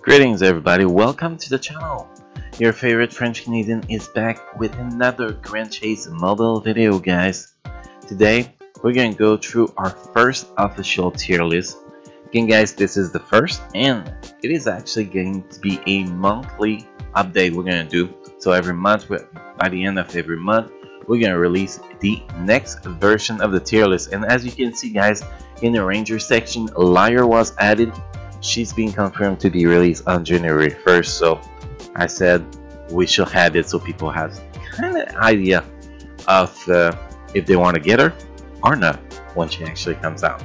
Greetings everybody, welcome to the channel. Your favorite French Canadian is back with another Grand Chase mobile video, guys. Today we're going to go through our first official tier list. Again guys, this is the first and it is actually going to be a monthly update we're going to do. So every month, by the end of every month, we're going to release the next version of the tier list. And as you can see guys, in the Ranger section, Lyre was added. She's been confirmed to be released on January 1st, so I said we should have it so people have kind of idea of if they want to get her or not when she actually comes out.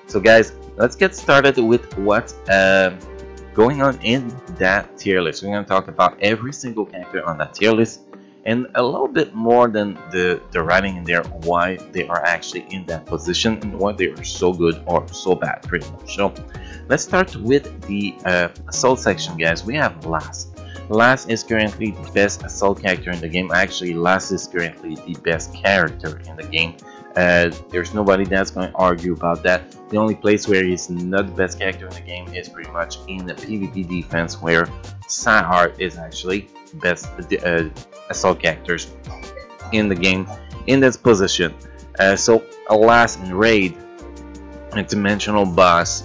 So guys, let's get started with what's going on in that tier list. We're going to talk about every single character on that tier list and a little bit more than the writing in there, why they are actually in that position and why they are so good or so bad, pretty much. So let's start with the assault section, guys. We have Last. Last is currently the best assault character in the game. Actually, Last is currently the best character in the game. There's nobody that's going to argue about that. The only place where he's not the best character in the game is pretty much in the PvP defense, where Sion is actually best assault characters in the game in this position. So Last in raid, a dimensional boss,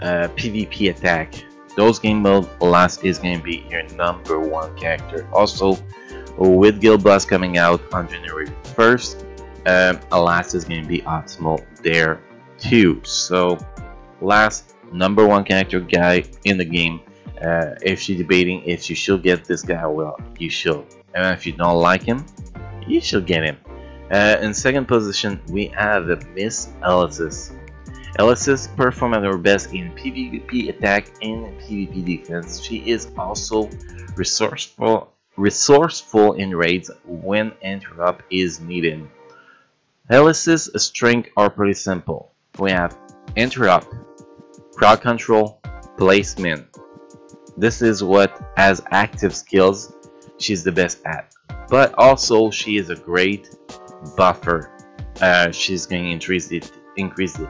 PvP attack, those game mode, Last is going to be your #1 character. Also, with Guild Boss coming out on January 1st, Last is going to be optimal there too. So Last, #1 character guy in the game. If you're debating if you should get this guy, well, you should. And if you don't like him, you should get him. In second position, we have Miss Elysis. Elysis performs at her best in PvP attack and PvP defense. She is also resourceful in raids when interrupt is needed. Elysis' strengths are pretty simple. We have interrupt, crowd control, placement. This is what, as active skills, she's the best at. But also, she is a great buffer. She's going to increase the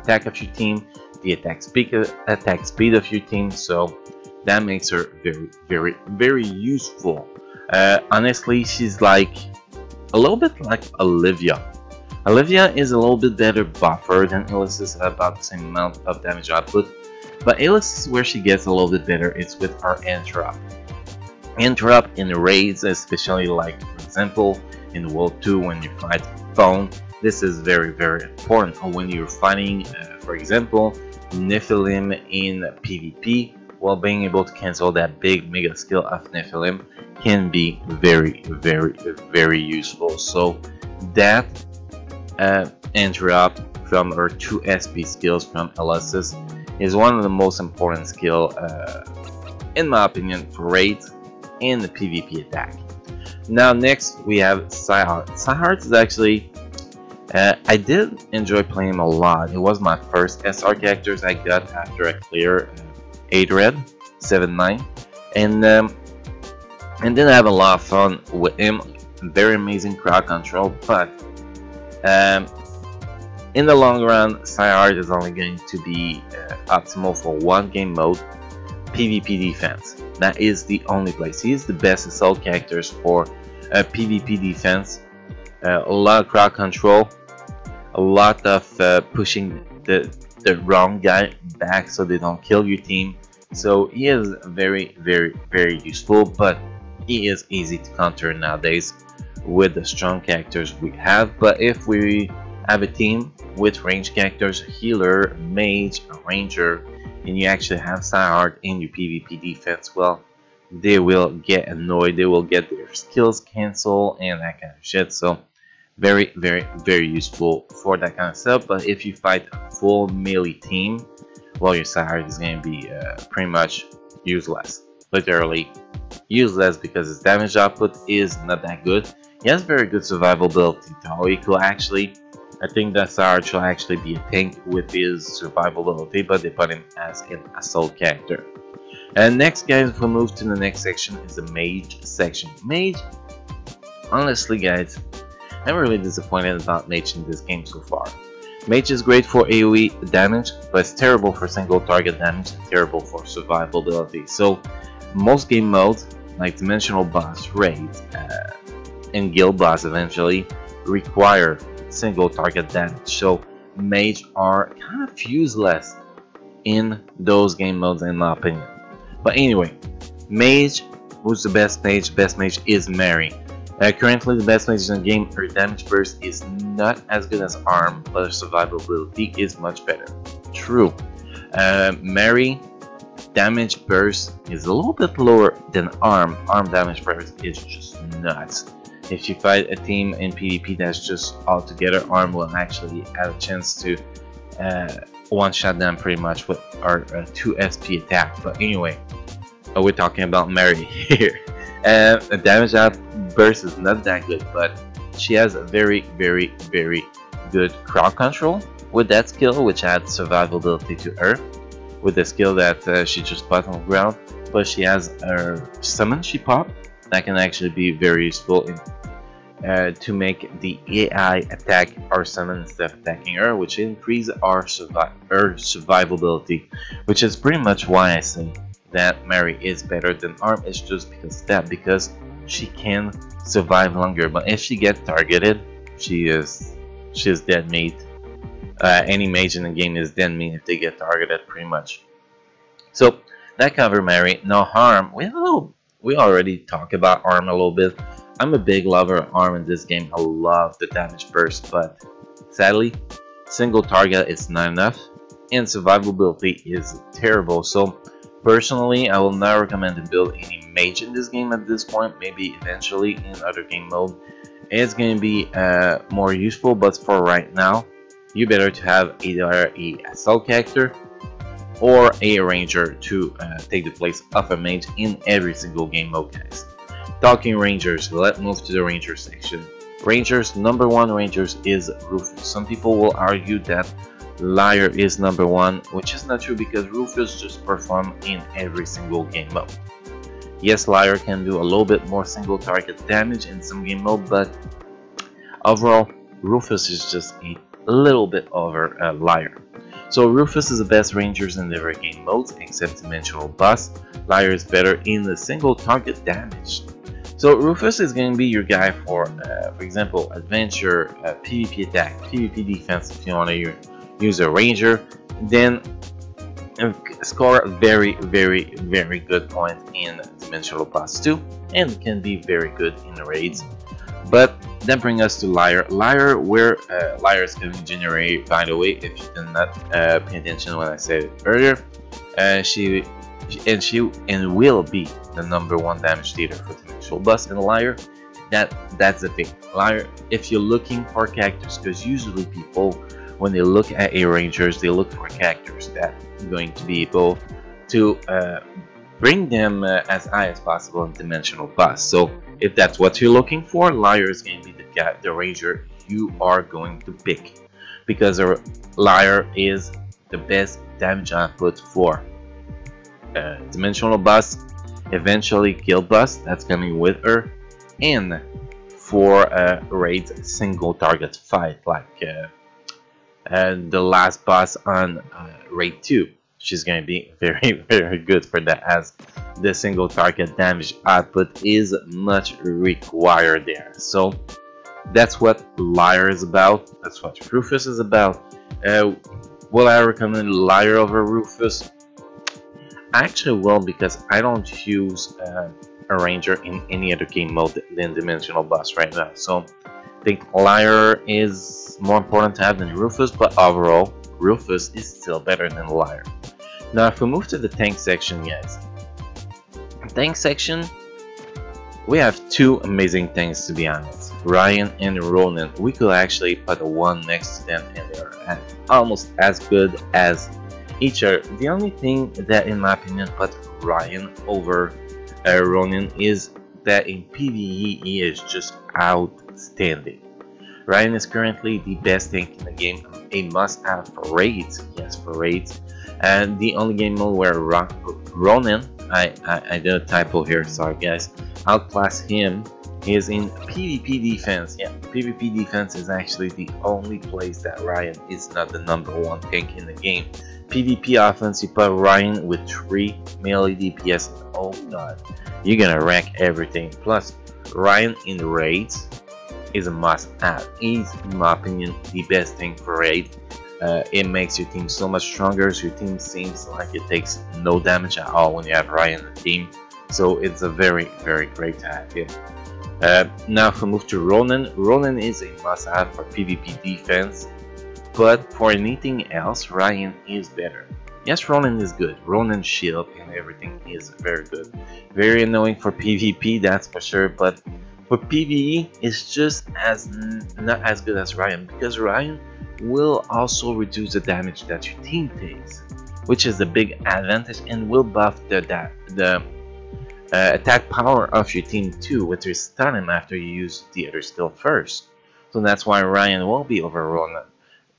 attack of your team, the attack speed of your team. So that makes her very useful. Honestly, she's like a little bit like Olivia. Olivia is a little bit better buffer than Elysis, about the same amount of damage output. But Elysis, where she gets a little bit better, is with her interrupt. Interrupt in raids, especially like, for example, in World 2 when you fight phone. This is very important. Or when you're fighting, for example, Nephilim in PvP, while being able to cancel that big mega skill of Nephilim can be very useful. So that interrupt from her 2 SP skills from Elysis is one of the most important skill, in my opinion, for raids and the PvP attack. Now next we have Sion. Sion is actually, I did enjoy playing him a lot. It was my first SR characters I got after I cleared 8 red, 7-9, and then I have a lot of fun with him. Very amazing crowd control, but in the long run, Sion is only going to be optimal for one game mode, PvP defense. That is the only place. He is the best assault characters for PvP defense. A lot of crowd control, a lot of pushing the wrong guy back so they don't kill your team. So he is very useful, but he is easy to counter nowadays with the strong characters we have. But if we have a team with range characters, healer, mage, ranger, and you actually have Sion in your PvP defense, well, they will get annoyed, they will get their skills cancelled and that kind of shit. So very useful for that kind of stuff. But if you fight a full melee team, well, your Sion is going to be pretty much useless, literally useless, because his damage output is not that good. He has very good survivability though. He could actually, I think that Sion should actually be a tank with his survivability, but they put him as an assault character. And next, guys, if we move to the next section, is the Mage section. Mage, honestly guys, I'm really disappointed about Mage in this game so far. Mage is great for AoE damage, but it's terrible for single target damage and terrible for survivability. So most game modes, like Dimensional Boss, Raid, and Guild Boss eventually, require single target damage. So Mage are kind of useless in those game modes in my opinion. But anyway, Mage, who's the best mage? Best mage is Mary. Currently the best mage in the game, her damage burst is not as good as Arm, but her survivability is much better. True. Mary damage burst is a little bit lower than Arm. Arm damage burst is just nuts. If you fight a team in PvP that's just all together, Arm will actually have a chance to one-shot them pretty much with our 2 SP attack. But anyway, we're talking about Mary here. The damage outburst is not that good, but she has a very good crowd control with that skill, which adds survivability to her. With the skill that she just put on the ground, but she has her summon she pop that can actually be very useful in, to make the AI attack our summon instead of attacking her, which increases our survivability, which is pretty much why I say that Mary is better than Arm. It's just because of that, because she can survive longer. But if she gets targeted, she is dead meat. Any mage in the game is dead meat if they get targeted, pretty much. So that cover Mary. Now Arm, we already talked about Arm a little bit. I'm a big lover of Arm in this game. I love the damage burst, but sadly, single target is not enough, and survivability is terrible. So personally, I will not recommend to build any mage in this game at this point. Maybe eventually in other game mode it's going to be more useful, but for right now, you better to have either a assault character or a ranger to take the place of a mage in every single game mode, guys. Talking rangers, let's move to the ranger section. Rangers, number one rangers is Rufus. Some people will argue that Lyre is number one, which is not true because Rufus just performs in every single game mode. Yes, Lyre can do a little bit more single target damage in some game mode, but overall, Rufus is just a little bit over Lyre. So Rufus is the best rangers in every game modes except Dimensional Boss. Lyre is better in the single target damage. So Rufus is going to be your guy for example, adventure, PvP attack, PvP defense if you want to use a ranger, then score very good point in Dimensional Boss 2, and can be very good in raids. But that brings us to Lyre. Lyre, where Lyre is going to generate, by the way, if you did not pay attention when I said it earlier, she will be the number one damage dealer for Dimensional Boss in Lyre. That's the thing. Lyre, if you're looking for characters, because usually people, when they look at a rangers, they look for characters that are going to be able to bring them as high as possible in Dimensional Boss. So if that's what you're looking for, Lyre is going to be the ranger you are going to pick, because Lyre is the best damage output for Dimensional Boss, eventually Guild Boss, that's coming with her, and for raid single target fight like the last boss on raid 2. She's going to be very good for that, as the single target damage output is much required there. So that's what Lyre is about, that's what Rufus is about. Will I recommend Lyre over Rufus? I actually will, because I don't use a ranger in any other game mode than Dimensional Boss right now. So I think Lyre is more important to have than Rufus, but overall Rufus is still better than Lyre. Now if we move to the tank section, guys, tank section, we have two amazing tanks, to be honest, Ryan and Ronan. We could actually put a one next to them and they're almost as good as each other. The only thing that in my opinion put Ryan over Ronan is that in PvE he is just outstanding. Ryan is currently the best tank in the game, a must-have for raids. Yes, for raids. And the only game mode where Ronan, I did a typo here, sorry guys, outclass him is in PvP defense. Yeah, PvP defense is actually the only place that Ryan is not the #1 tank in the game. PvP offense, you put Ryan with 3 melee DPS. Oh god, you're gonna wreck everything. Plus, Ryan in raids is a must-have. He's, in my opinion, the best thing for raid. It makes your team so much stronger, so your team seems like it takes no damage at all when you have Ryan in the team. So it's a very, very great to have him. Now if we move to Ronan, Ronan is a must-have for PvP defense, but for anything else, Ryan is better. Yes, Ronan is good. Ronan's shield and everything is very good. Very annoying for PvP, that's for sure, but for PvE, it's just not as good as Ryan, because Ryan will also reduce the damage that your team takes, which is a big advantage, and will buff the attack power of your team too, with your stun him after you use the other skill first. So that's why Ryan will be over Ronan.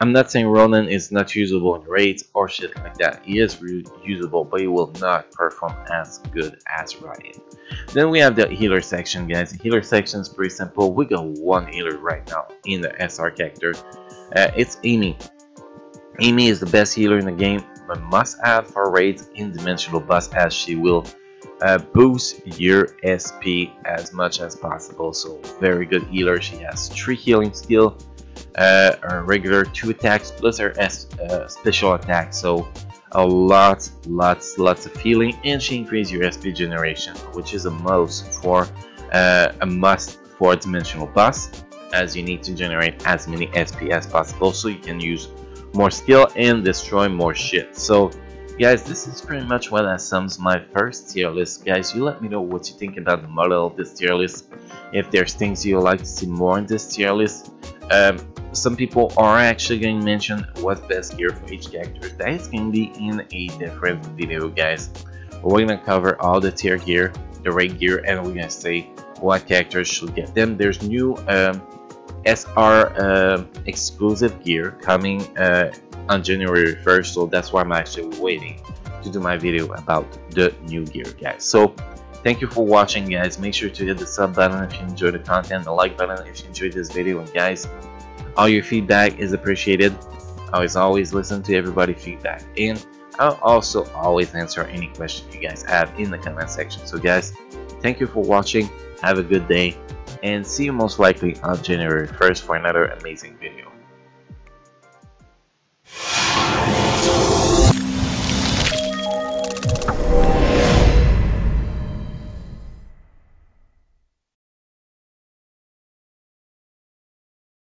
I'm not saying Ronan is not usable in raids or shit like that. He is usable, but he will not perform as good as Ryan. Then we have the healer section, guys. The healer section is pretty simple. We got one healer right now in the SR character. It's Amy. Amy is the best healer in the game, but must have for raids in Dimensional Bus, as she will boost your SP as much as possible. So very good healer. She has 3 healing skill, her regular 2 attacks plus her special attack. So a lots of healing, and she increases your SP generation, which is a must for Dimensional Bus, as you need to generate as many SP as possible so you can use more skill and destroy more shit. So guys, this is pretty much what that sums my first tier list. Guys, you let me know what you think about the model of this tier list. If there's things you'd like to see more in this tier list. Some people are actually going to mention what best gear for each character. That is going to be in a different video, guys. We're going to cover all the tier gear, the raid gear, and we're going to say what characters should get them. There's new SR exclusive gear coming on January 1st, so that's why I'm actually waiting to do my video about the new gear, guys. So thank you for watching, guys. Make sure to hit the sub button if you enjoyed the content, the like button if you enjoyed this video, and guys, all your feedback is appreciated. I always listen to everybody's feedback, and I'll also always answer any question you guys have in the comment section. So guys, thank you for watching, have a good day, and see you most likely on January 1st for another amazing video.